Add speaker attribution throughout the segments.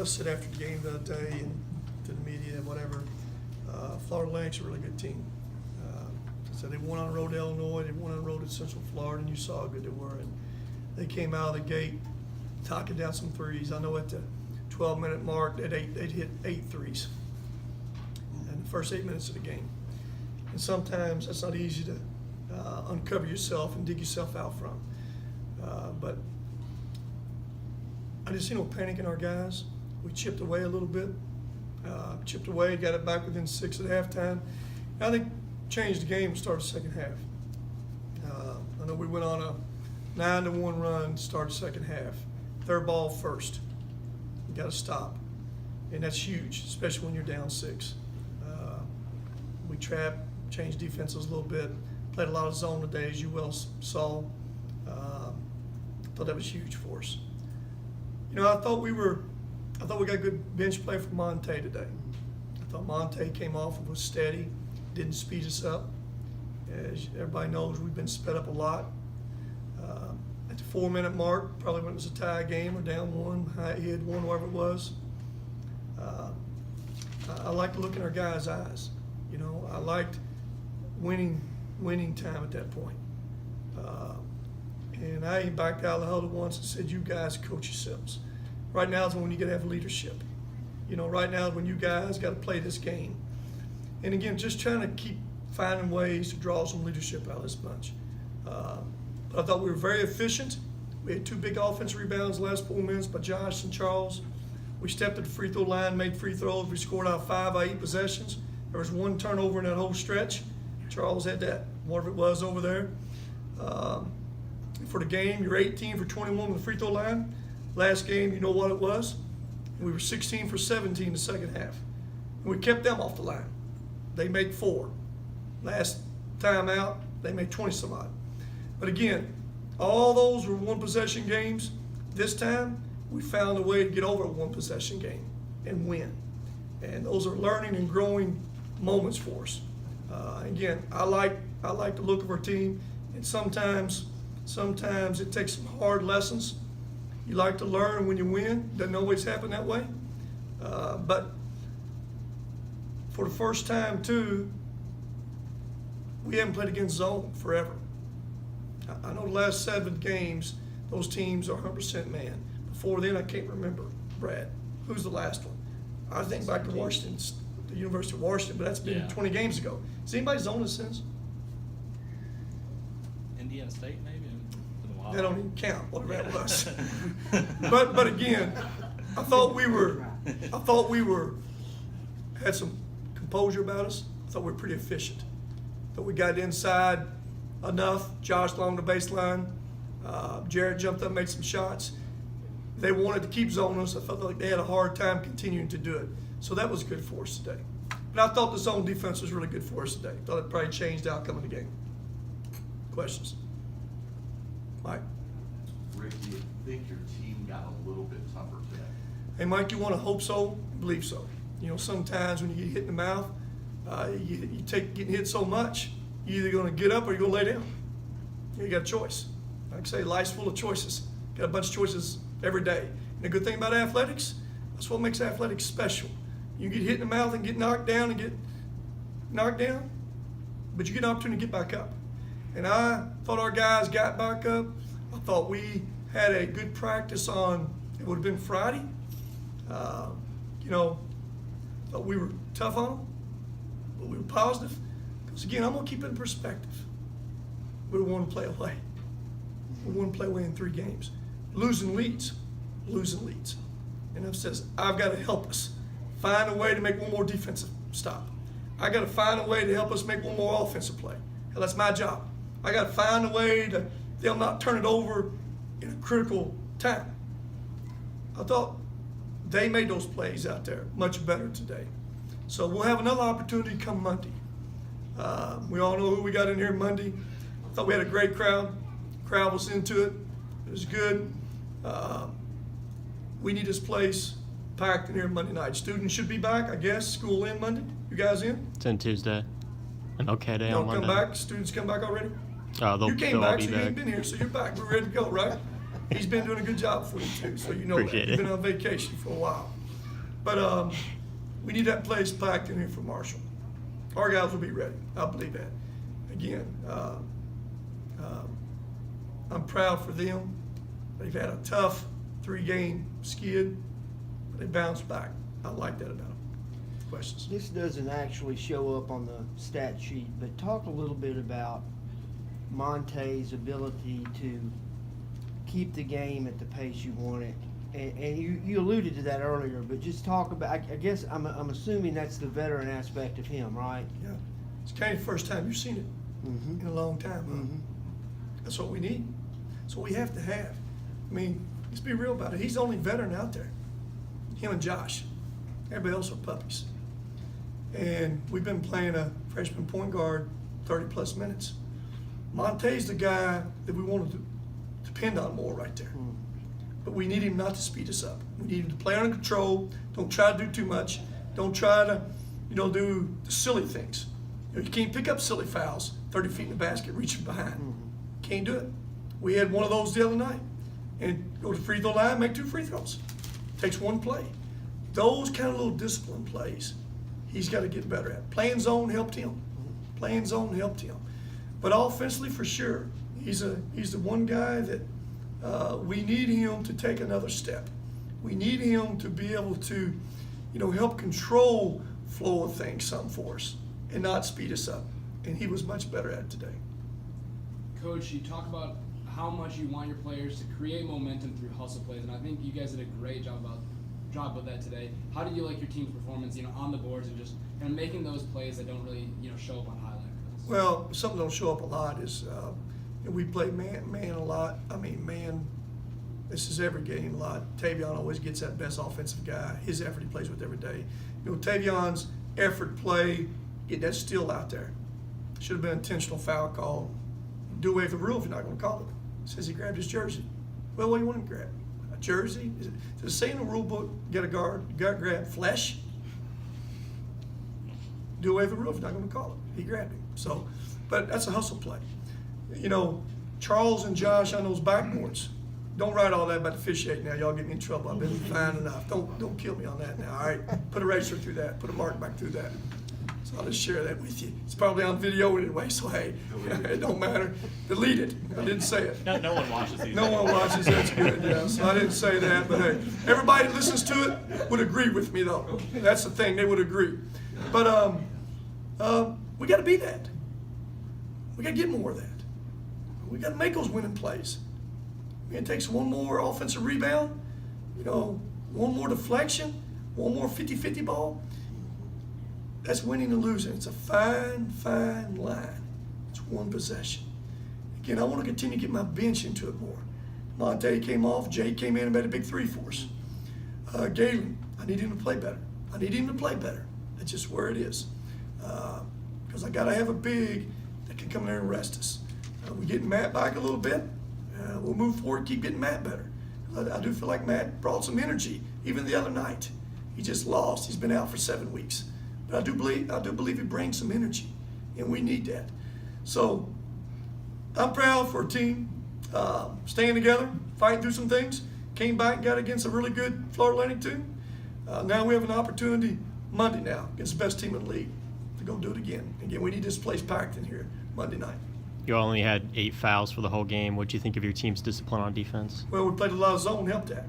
Speaker 1: I said after the game the other day and to the media and whatever, Florida Atlantic's a really good team. So they won on the road to Illinois, they won on the road to Central Florida, and you saw how good they were. And they came out of the gate knocking down some threes. I know at the 12-minute mark they'd hit 8 threes in the first 8 minutes of the game. And sometimes that's not easy to uncover yourself and dig yourself out from. But I didn't see no panic in our guys. We chipped away a little bit. Chipped away, got it back within 6 at halftime. And I think changed the game and started the second half. I know we went on a 9-1 run to start the second half. Third ball first. You got to stop. And that's huge, especially when you're down 6. We trapped, changed defenses a little bit, played a lot of zone today, as you well saw. Thought that was huge for us. You know, I thought we got good bench play from Monte today. I thought Monte came off and was steady, didn't speed us up. As everybody knows, we've been sped up a lot. At the 4-minute mark, probably when it was a tie game or down 1, he had 1, whatever it was. I like to look in our guys' eyes. You know, I liked winning time at that point. And I even backed out of the huddle once and said, you guys coach yourselves. Right now is when you got to have leadership. You know, right now is when you guys got to play this game. And again, just trying to keep finding ways to draw some leadership out of this bunch. But I thought we were very efficient. We had 2 big offensive rebounds the last 4 minutes by Josh and Charles. We stepped at the free throw line, made free throws. We scored out 5 out of 8 possessions. There was 1 turnover in that whole stretch. Charles had that, whatever it was over there. For the game, you're 18 for 21 with the free throw line. Last game, you know what it was? We were 16 for 17 the second half. And we kept them off the line. They made 4. Last time out, they made 20 some odd. But again, all those were 1-possession games. This time, we found a way to get over a 1-possession game and win. And those are learning and growing moments for us. Again, I like the look of our team, and sometimes it takes some hard lessons. You like to learn when you win. Doesn't always happen that way. But for the first time, too, we haven't played against zone forever. I know the last 7 games, those teams are 100% man. Before then, I can't remember. Brad, who's the last one? I think back to Washington, the University of Washington, but that's been 20 games ago. Has anybody zoned us since?
Speaker 2: Indiana State, maybe?
Speaker 1: That don't even count, whatever that was. but again, I thought we had some composure about us. I thought we were pretty efficient. Thought we got inside enough. Josh along the baseline. Jared jumped up, made some shots. They wanted to keep zoning us. I felt like they had a hard time continuing to do it. So that was good for us today. But I thought the zone defense was really good for us today. Thought it probably changed the outcome of the game. Questions? Mike?
Speaker 3: Rick, do you think your team got a little bit tougher today?
Speaker 1: Hey, Mike, you want to hope so, believe so. You know, sometimes when you get hit in the mouth, you take getting hit so much, you're either going to get up or you're going to lay down. You got a choice. Like I say, life's full of choices. Got a bunch of choices every day. And the good thing about athletics, that's what makes athletics special. You get hit in the mouth and get knocked down, but you get an opportunity to get back up. And I thought our guys got back up. I thought we had a good practice on, it would have been Friday. You know, thought we were tough on them, but we were positive. Because again, I'm going to keep it in perspective. We want to play away. We want to play away in 3 games. Losing leads. And I've says, I've got to help us find a way to make one more defensive stop. I got to find a way to help us make one more offensive play. Hell, that's my job. I got to find a way to they'll not turn it over in a critical time. I thought they made those plays out there much better today. So we'll have another opportunity come Monday. We all know who we got in here Monday. I thought we had a great crowd. Crowd was into it. It was good. We need this place packed in here Monday night. Students should be back, I guess. School in Monday. You guys in?
Speaker 4: It's in Tuesday. An okay day
Speaker 1: Y'all
Speaker 4: on Monday.
Speaker 1: come back? Students come back already?
Speaker 4: They'll
Speaker 1: You came back,
Speaker 4: all
Speaker 1: so
Speaker 4: be
Speaker 1: you ain't
Speaker 4: back.
Speaker 1: been here, so you're back. We're ready to go, right? He's been doing a good job for you, too, so you know
Speaker 4: Appreciate
Speaker 1: that. You've
Speaker 4: it.
Speaker 1: been on vacation for a while. But we need that place packed in here for Marshall. Our guys will be ready. I believe that. Again, I'm proud for them. They've had a tough 3-game skid, but they bounced back. I like that about them. Questions?
Speaker 2: This doesn't actually show up on the stat sheet, but talk a little bit about Monte's ability to keep the game at the pace you want it. And you alluded to that earlier, but just talk about, I guess I'm assuming that's the veteran aspect of him, right?
Speaker 1: Yeah. It's kind of the first time you've seen it
Speaker 2: Mm-hmm.
Speaker 1: in a long time. Huh?
Speaker 2: Mm-hmm.
Speaker 1: That's what we need. That's what we have to have. I mean, let's be real about it. He's the only veteran out there. Him and Josh. Everybody else are puppies. And we've been playing a freshman point guard 30-plus minutes. Monte's the guy that we want to depend on more right there. But we need him not to speed us up. We need him to play under control. Don't try to do too much. Don't try to, do the silly things. You can't pick up silly fouls 30 feet in the basket, reaching behind. Can't do it. We had one of those the other night. And go to the free throw line, make 2 free throws. Takes 1 play. Those kind of little discipline plays, he's got to get better at. Playing zone helped him. Playing zone helped him. But offensively, for sure, he's the one guy that we need him to take another step. We need him to be able to, help control flow of things some for us and not speed us up. And he was much better at it today.
Speaker 5: Coach, you talk about how much you want your players to create momentum through hustle plays, and I think you guys did a great job of that today. How do you like your team's performance, on the boards and just making those plays that don't really, show up on highlight reels?
Speaker 1: Well, something that don't show up a lot is we play man a lot. I mean, man, this is every game a lot. Tavion always gets that best offensive guy. His effort he plays with every day. Tavion's effort play, that's still out there. Should have been an intentional foul call. Do away with the rule if you're not going to call it. Says he grabbed his jersey. Well, what do you want him to grab? A jersey? Does it say in the rule book, get a guard, you got to grab flesh? Do away with the rule if you're not going to call it. He grabbed him. So, but that's a hustle play. Charles and Josh on those backboards. Don't write all that about officiating now. Y'all get me in trouble. I've been fine enough. Don't kill me on that now. All right, put a eraser through that. Put a mark back through that. So I'll just share that with you. It's probably on video anyway, so hey, it don't matter. Delete it. I didn't say it.
Speaker 4: No one watches these.
Speaker 1: No one watches. That's good. Yeah. So I didn't say that, but hey, everybody that listens to it would agree with me though. That's the thing. They would agree. But we got to be that. We got to get more of that. We got to make those winning plays. It takes one more offensive rebound, one more deflection, one more 50-50 ball. That's winning and losing. It's a fine, fine line. It's one possession. Again, I want to continue to get my bench into it more. Monte came off. Jay came in and made a big 3 for us. Galen, I need him to play better. That's just where it is. Because I got to have a big that can come in there and rest us. We get Matt back a little bit. We'll move forward, keep getting Matt better. I do feel like Matt brought some energy, even the other night. He just lost. He's been out for 7 weeks. But I do believe he brings some energy, and we need that. So I'm proud for a team staying together, fighting through some things. Came back and got against a really good Florida Atlantic team. Now we have an opportunity Monday now against the best team in the league to go do it again. Again, we need this place packed in here Monday night.
Speaker 4: You only had 8 fouls for the whole game. What do you think of your team's discipline on defense?
Speaker 1: Well, we played a lot of zone, helped that.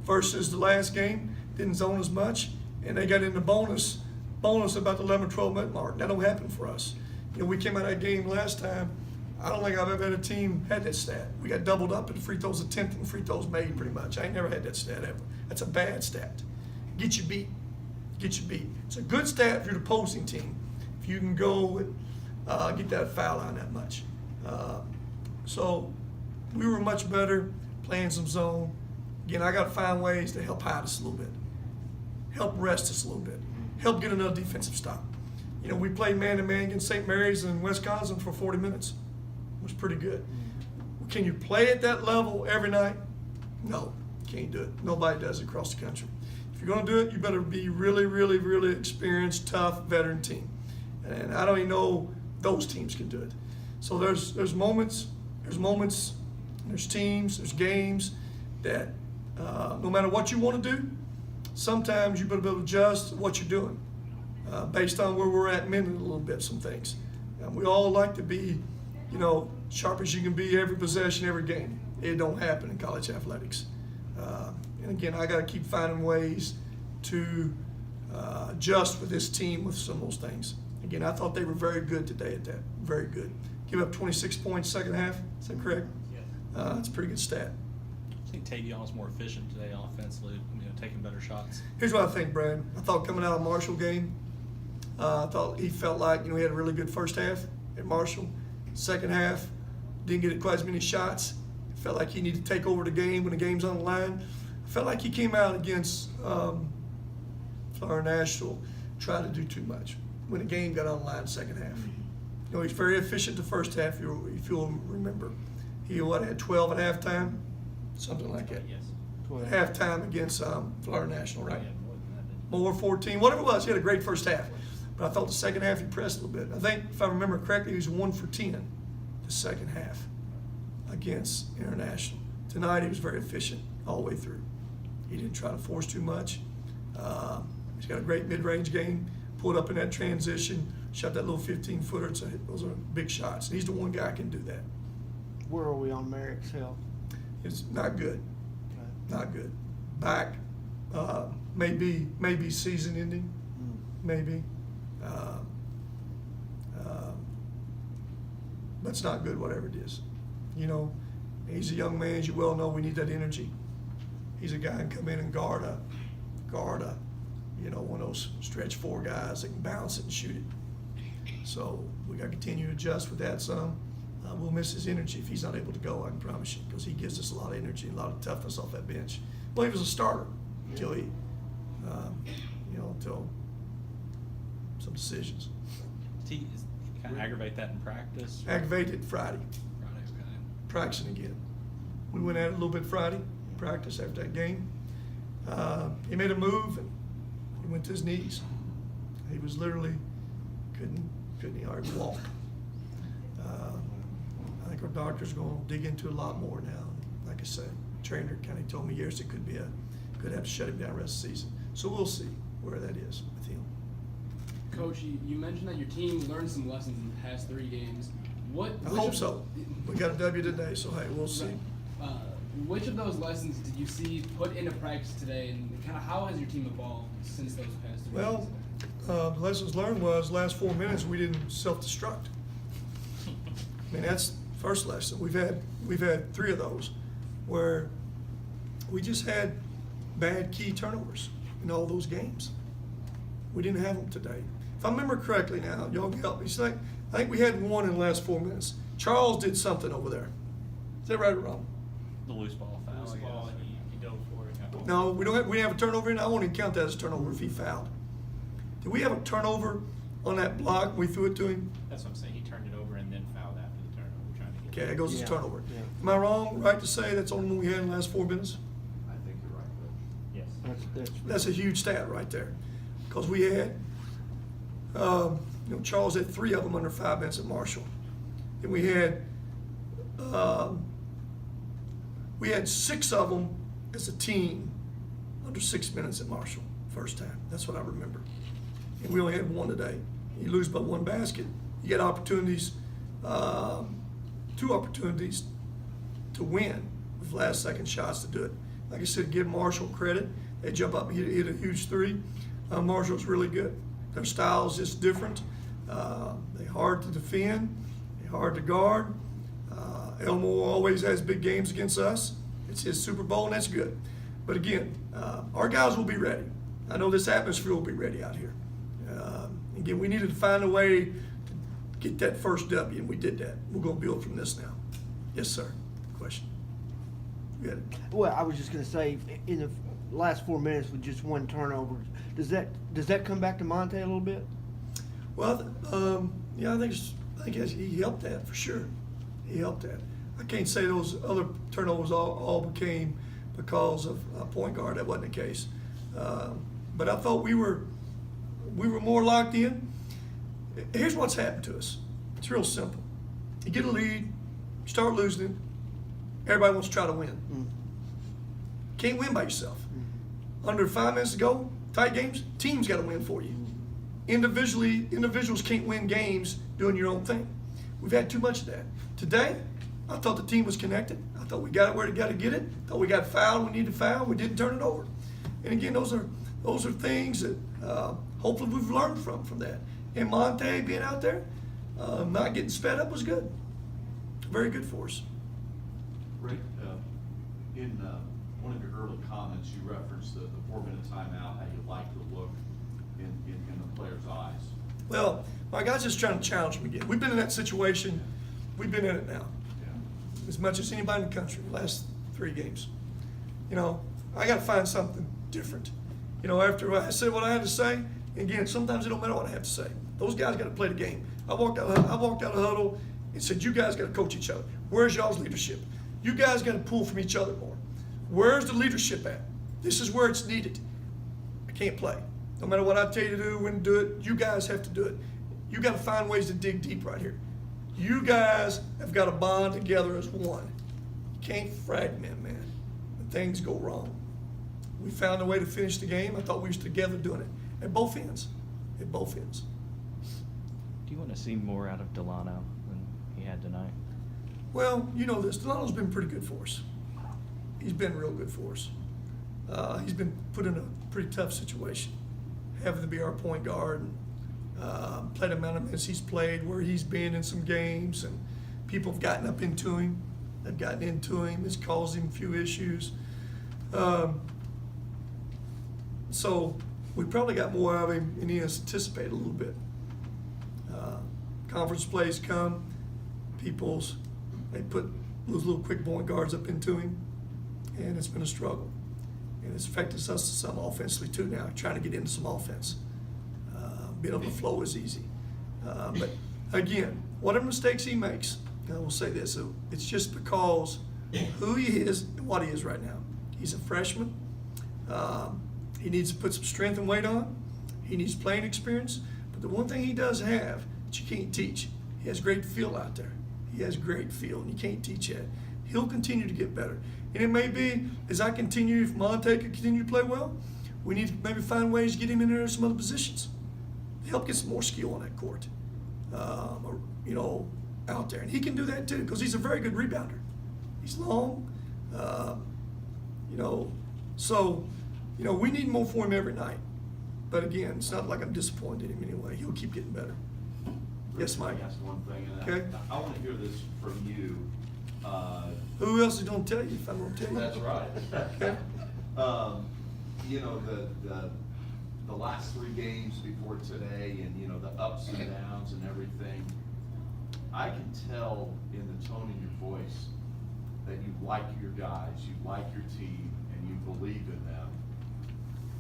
Speaker 1: Versus the last game, didn't zone as much, and they got in the bonus about the 11 or 12 minute mark. That don't happen for us. We came out of that game last time. I don't think I've ever had a team had that stat. We got doubled up in free throws attempted and free throws made pretty much. I ain't never had that stat ever. That's a bad stat. Get you beat. It's a good stat for your opposing team if you can go and get that foul line that much. So we were much better playing some zone. Again, I got to find ways to help hide us a little bit, help rest us a little bit, help get another defensive stop. We played man-to-man against St. Mary's in Wisconsin for 40 minutes. It was pretty good. Can you play at that level every night? No, can't do it. Nobody does it across the country. If you're going to do it, you better be really, really, really experienced, tough, veteran team. And I don't even know those teams can do it. So there's moments, there's teams, there's games that no matter what you want to do, sometimes you better be able to adjust what you're doing based on where we're at mentally a little bit, some things. And we all like to be, sharp as you can be every possession, every game. It don't happen in college athletics. And again, I got to keep finding ways to adjust with this team with some of those things. Again, I thought they were very good today at that, very good. Give up 26 points second half, is that correct?
Speaker 6: Yeah.
Speaker 1: That's a pretty good stat.
Speaker 6: I think Tavion was more efficient today offensively, taking better shots.
Speaker 1: Here's what I think, Brad. I thought coming out of Marshall game, I thought he felt like, he had a really good first half at Marshall. Second half, didn't get quite as many shots. Felt like he needed to take over the game when the game's on the line. I felt like he came out against Florida National, tried to do too much when the game got on the line second half. He's very efficient the first half, if you'll remember. He had 12 at halftime, something like that.
Speaker 6: Yes.
Speaker 1: Halftime against Florida National, right?
Speaker 6: Yeah, more than that, didn't
Speaker 1: More 14, whatever it was. He had a great first half. But I thought the second half he pressed a little bit. I think, if I remember correctly, he was 1 for 10 the second half against International. Tonight he was very efficient all the way through. He didn't try to force too much. He's got a great mid-range game. Pulled up in that transition, shot that little 15-footer. Those are big shots. And he's the one guy who can do that.
Speaker 2: Where are we on Merrick's health?
Speaker 1: It's not good.
Speaker 2: Okay.
Speaker 1: Not good. Back, maybe season ending, maybe. But it's not good, whatever it is. He's a young man, as you well know. We need that energy. He's a guy who can come in and guard a, one of those stretch four guys that can bounce it and shoot it. So we got to continue to adjust with that some. We'll miss his energy if he's not able to go, I can promise you, because he gives us a lot of energy and a lot of toughness off that bench. Well, he was a starter until until some decisions.
Speaker 6: Did he kind of aggravate that in practice?
Speaker 1: Aggravated Friday,
Speaker 6: Friday, okay.
Speaker 1: practicing again. We went at it a little bit Friday, practice after that game. He made a move and he went to his knees. He was literally couldn't he hardly walk. I think our doctor's going to dig into a lot more now. Like I said, trainer kind of told me years it could have to shut him down the rest of the season. So we'll see where that is with him.
Speaker 5: Coach, you mentioned that your team learned some lessons in the past 3 games.
Speaker 1: I hope so. We got a W today, so hey, we'll see.
Speaker 5: Which of those lessons did you see put into practice today, and kind of how has your team evolved since those past 3
Speaker 1: Well,
Speaker 5: games?
Speaker 1: the lessons learned was last 4 minutes we didn't self-destruct. I mean, that's the first lesson. We've had 3 of those where we just had bad key turnovers in all those games. We didn't have them today. If I remember correctly now, y'all can help me. I think we had 1 in the last 4 minutes. Charles did something over there. Is that right or wrong?
Speaker 6: The loose ball foul, I guess.
Speaker 7: He dove for it.
Speaker 1: No, we didn't have a turnover in. I won't even count that as a turnover if he fouled. Did we have a turnover on that block? We threw it to him?
Speaker 7: That's what I'm saying. He turned it over and then fouled after the turnover, trying to get.
Speaker 1: Okay, it goes as a
Speaker 2: Yeah.
Speaker 1: turnover.
Speaker 2: Yeah.
Speaker 1: Am I wrong, right to say that's the only one we had in the last 4 minutes?
Speaker 3: I think you're right, Coach.
Speaker 7: Yes.
Speaker 1: That's a huge stat right there. Because we had, Charles had 3 of them under 5 minutes at Marshall. And we had 6 of them as a team under 6 minutes at Marshall, first time. That's what I remember. And we only had 1 today. You lose by 1 basket. You get opportunities, 2 opportunities to win with last-second shots to do it. Like I said, give Marshall credit. They jump up and hit a huge 3. Marshall's really good. Their style is just different. They're hard to defend. They're hard to guard. Elmore always has big games against us. It's his Super Bowl, and that's good. But again, our guys will be ready. I know this atmosphere will be ready out here. Again, we needed to find a way to get that first W, and we did that. We're going to build from this now. Yes, sir. Question? You had it.
Speaker 2: Well, I was just going to say, in the last 4 minutes with just 1 turnover, does that come back to Monte a little bit?
Speaker 1: Well, yeah, I think he helped that for sure. He helped that. I can't say those other turnovers all became because of a point guard. That wasn't the case. But I thought we were more locked in. Here's what's happened to us. It's real simple. You get a lead, you start losing it. Everybody wants to try to win. Can't win by yourself. under 5 minutes to go, tight games, teams got to win for you. Individuals can't win games doing your own thing. We've had too much of that. Today, I thought the team was connected. I thought we got it where we got to get it. I thought we got fouled. We needed to foul. We didn't turn it over. And again, those are things that hopefully we've learned from that. And Monte being out there, not getting sped up was good. Very good for us.
Speaker 3: Rick, in one of your early comments, you referenced the 4-minute timeout, how you like the look in the players' eyes.
Speaker 1: Well, my guy's just trying to challenge me again. We've been in that situation. We've been in it now.
Speaker 3: Yeah.
Speaker 1: As much as anybody in the country, the last 3 games. You know, I got to find something different. You know, after I said what I had to say, again, sometimes it don't matter what I have to say. Those guys got to play the game. I walked out of the huddle and said, you guys got to coach each other. Where's y'all's leadership? You guys got to pull from each other more. Where's the leadership at? This is where it's needed. I can't play. No matter what I tell you to do, when to do it, you guys have to do it. You got to find ways to dig deep right here. You guys have got to bond together as one. You can't fragment, man. When things go wrong. We found a way to finish the game. I thought we was together doing it. At both ends. At both ends.
Speaker 8: Do you want to see more out of Delano than he had tonight?
Speaker 1: Well, you know this. Delano's been pretty good for us. He's been real good for us. He's been put in a pretty tough situation, having to be our point guard. And, played the amount of minutes he's played, where he's been in some games, and people have gotten up into him. They've gotten into him. It's caused him a few issues. So we probably got more out of him than he has anticipated a little bit. Conference plays come, they put those little quick point guards up into him, and it's been a struggle. And it's affected us some offensively too now, trying to get into some offense. Being able to flow is easy. But again, whatever mistakes he makes, I will say this, it's just because who he is and what he is right now. He's a freshman. He needs to put some strength and weight on. He needs playing experience. But the one thing he does have that you can't teach, he has great feel out there. He has great feel, and you can't teach that. He'll continue to get better. And it may be, as I continue, if Monte can continue to play well, we need to maybe find ways to get him in there in some other positions. Help get some more skill on that court, you know, out there. And he can do that too, because he's a very good rebounder. He's long, you know, so, you know, we need more for him every night. But again, it's not like I'm disappointed in him anyway. He'll keep getting better. Yes, Mike?
Speaker 3: Let me ask one thing, and
Speaker 1: Okay.
Speaker 3: I want to hear this from you.
Speaker 1: Who else is going to tell you if I'm going to tell you?
Speaker 3: That's right.
Speaker 1: Okay.
Speaker 3: You know, the last 3 games before today, and you know, the ups and downs and everything, I can tell in the tone in your voice that you like your guys, you like your team, and you believe in them.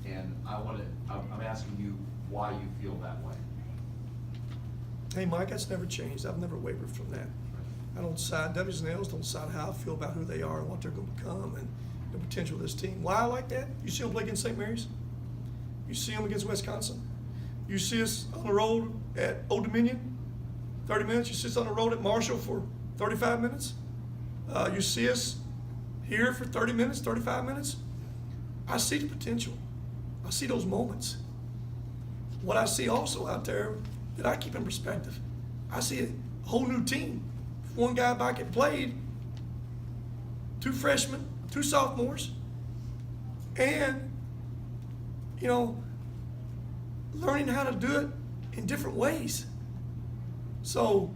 Speaker 3: And I'm asking you why you feel that way.
Speaker 1: Hey, Mike, that's never changed. I've never wavered from that. I don't decide, W's and L's don't decide how I feel about who they are and what they're going to become and the potential of this team. Why I like that? You see them play against St. Mary's? You see them against Wisconsin? You see us on the road at Old Dominion, 30 minutes. You see us on the road at Marshall for 35 minutes. You see us here for 30 minutes, 35 minutes. I see the potential. I see those moments. What I see also out there that I keep in perspective, I see a whole new team. One guy back had played, 2 freshmen, 2 sophomores, and, you know, learning how to do it in different ways. So,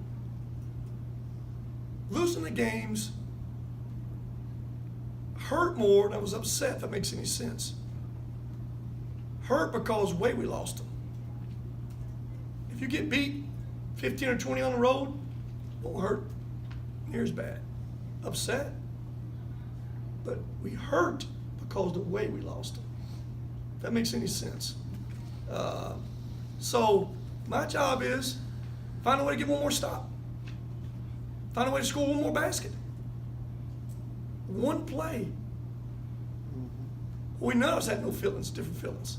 Speaker 1: losing the games hurt more than I was upset, if that makes any sense. Hurt because of the way we lost them. If you get beat 15 or 20 on the road, it won't hurt near as bad. Upset, but we hurt because of the way we lost them. If that makes any sense. So my job is find a way to get one more stop. Find a way to score one more basket. One play. We none of us had no feelings, different feelings.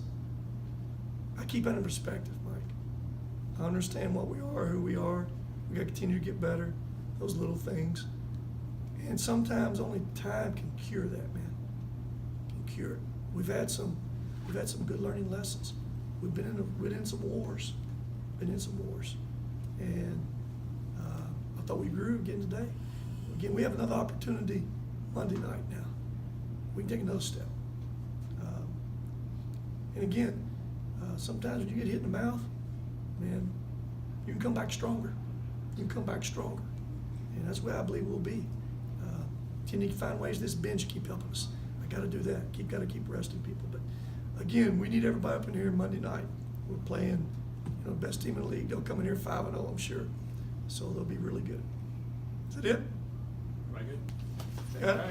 Speaker 1: I keep that in perspective, Mike. I understand what we are, who we are. We got to continue to get better. Those little things. And sometimes only time can cure that, man. Can cure it. We've had some we've had some good learning lessons. We've been in some wars, and I thought we grew again today. Again, we have another opportunity Monday night now. We can take another step. And again, sometimes when you get hit in the mouth, man, you can come back stronger. And that's where I believe we'll be. You need to find ways this bench keep helping us. I got to do that. Got to keep resting people. But again, we need everybody up in here Monday night. We're playing, the best team in the league. They'll come in here 5-0, I'm sure. So they'll be really good. Is that it?
Speaker 6: Everybody good?
Speaker 1: Got it?